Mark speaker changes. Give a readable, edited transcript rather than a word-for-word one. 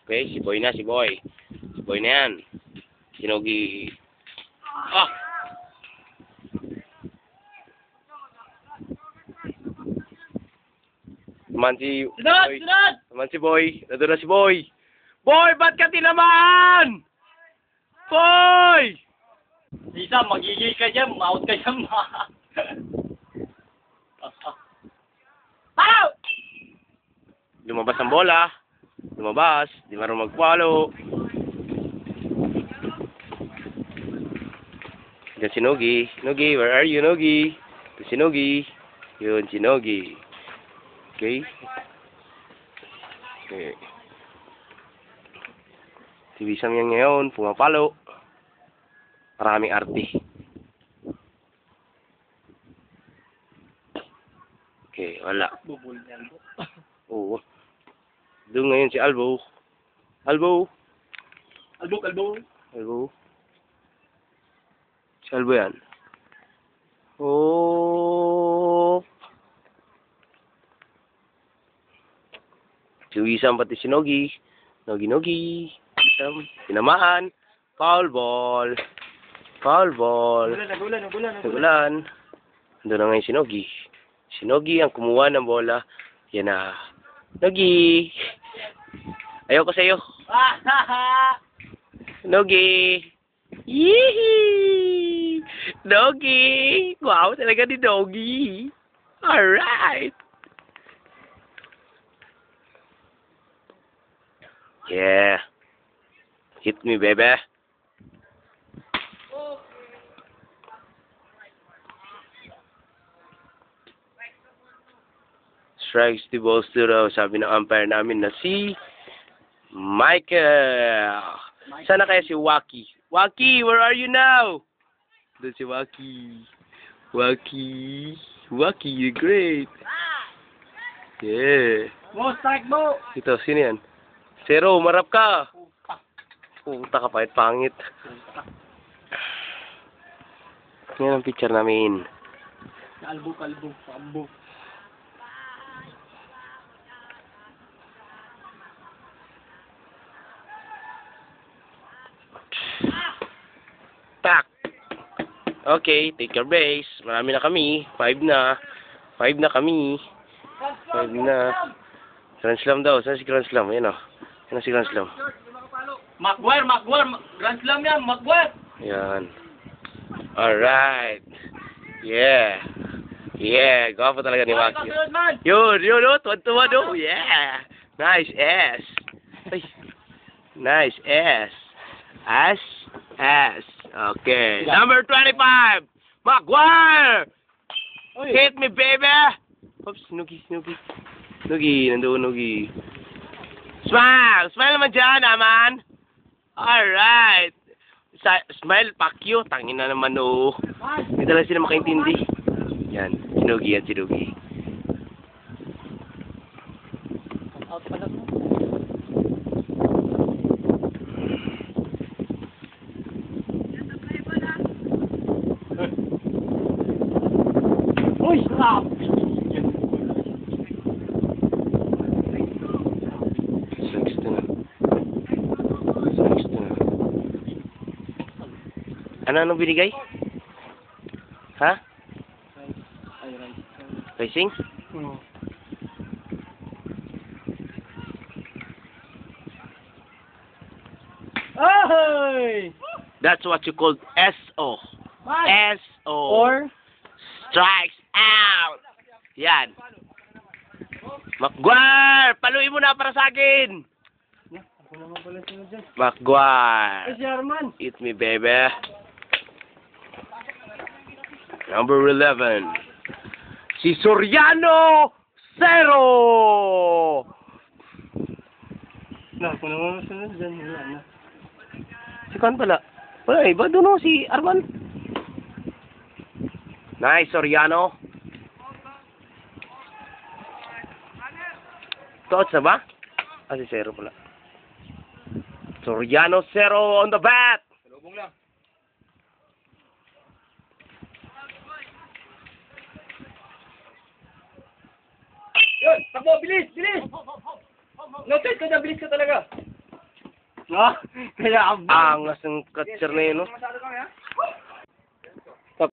Speaker 1: Okay, si Boy na, si Boy. Si Boy na yan. Sinugi. Ah! Naman si Boy. Naman si Boy. Nandun na si Boy. Boy, ba't ka tinamaan? Boy!
Speaker 2: Isa, magigil ka dyan, out ka dyan, Pao!
Speaker 1: Lumabas ang bola. Lumabas. Di marunong mag-follow. Diyan si Nogi. Nogi, where are you, Nogi? Ito si Nogi. Yun, si Nogi. Okay. Okay. Si Wisam yan ngayon, pumapalo. Maraming arte. Okay, wala.
Speaker 2: Bubul niya.
Speaker 1: Oo. Doon ngayon si Albo. Albo.
Speaker 2: Kalbo.
Speaker 1: Albo. Si Albo yan. Oh. Si Wisam pati si Nogi. Nogi. Wisam. Tinamaan. Foul ball. Foul ball. Nagulan. Doon na ngayon si Nogi. Si Nogi ang kumuha ng bola. Yan na. Nogi. Ayoko sa'yo. Nogi. Yee! Nogi. Wow, talaga ni Nogi. Alright. Yeah. Hit me, baby. Strikes the balls to raw, sabi ng umpire namin na si Michael. Sana kaya si Waki? Waki, where are you now? Doon si Waki. Waki, you're great. Yeah.
Speaker 2: Mo, strike mo!
Speaker 1: Ito, sino yan? Zero, marap ka. Puta ka pangit. Yan ang picture namin.
Speaker 2: Kalbo.
Speaker 1: Pack. Okay, take your base. Marami na kami. 5 na. 5 na kami. 5 na. Grand Slam daw. Saan si Grand Slam? Ayan o. Ayan si Grand Slam.
Speaker 2: Maguire. Grand Slam yan, Maguire.
Speaker 1: Ayan. Alright. Yeah. Yeah. Gwapo talaga ni Waki. Yun. Tuwan-tuwan o. Yeah. Nice ass. Ay. Nice ass. Ass. Okay. Number 25. Maguire. Hit me, baby. Oops, Nugi. Nandoon, Nugi. Smile naman dyan, naman. Alright. Smile, pakyo. Tangin na naman, oh. Hindi talaga sila makaintindi. Yan, si Nugi.
Speaker 2: Out pala mo. Uy, stop!
Speaker 1: Ano binigay? Ha? Racing?
Speaker 2: Hey!
Speaker 1: That's what you call SO. SO.
Speaker 2: Or?
Speaker 1: Strikes out. Yan. Maguire! Paluin mo na para sa akin!
Speaker 2: Ako naman pala sila dyan.
Speaker 1: Maguire!
Speaker 2: Ay, si Arman!
Speaker 1: Hit me, baby. Number 11. Si Soriano! 0!
Speaker 2: Ako naman sila dyan. Wala na.
Speaker 1: Si Kan pala. Wala, iba doon si Arman. Nice, Soriano. Touch na ba? Si 0 pala. Soriano 0 on the bat.
Speaker 2: Salubong lang. Takbo, bilis, bilis! No-touch ka na, bilis ka talaga. No? Kaya ang...
Speaker 1: Angas ng catcher na yun, no?
Speaker 2: Masyado kami, ha?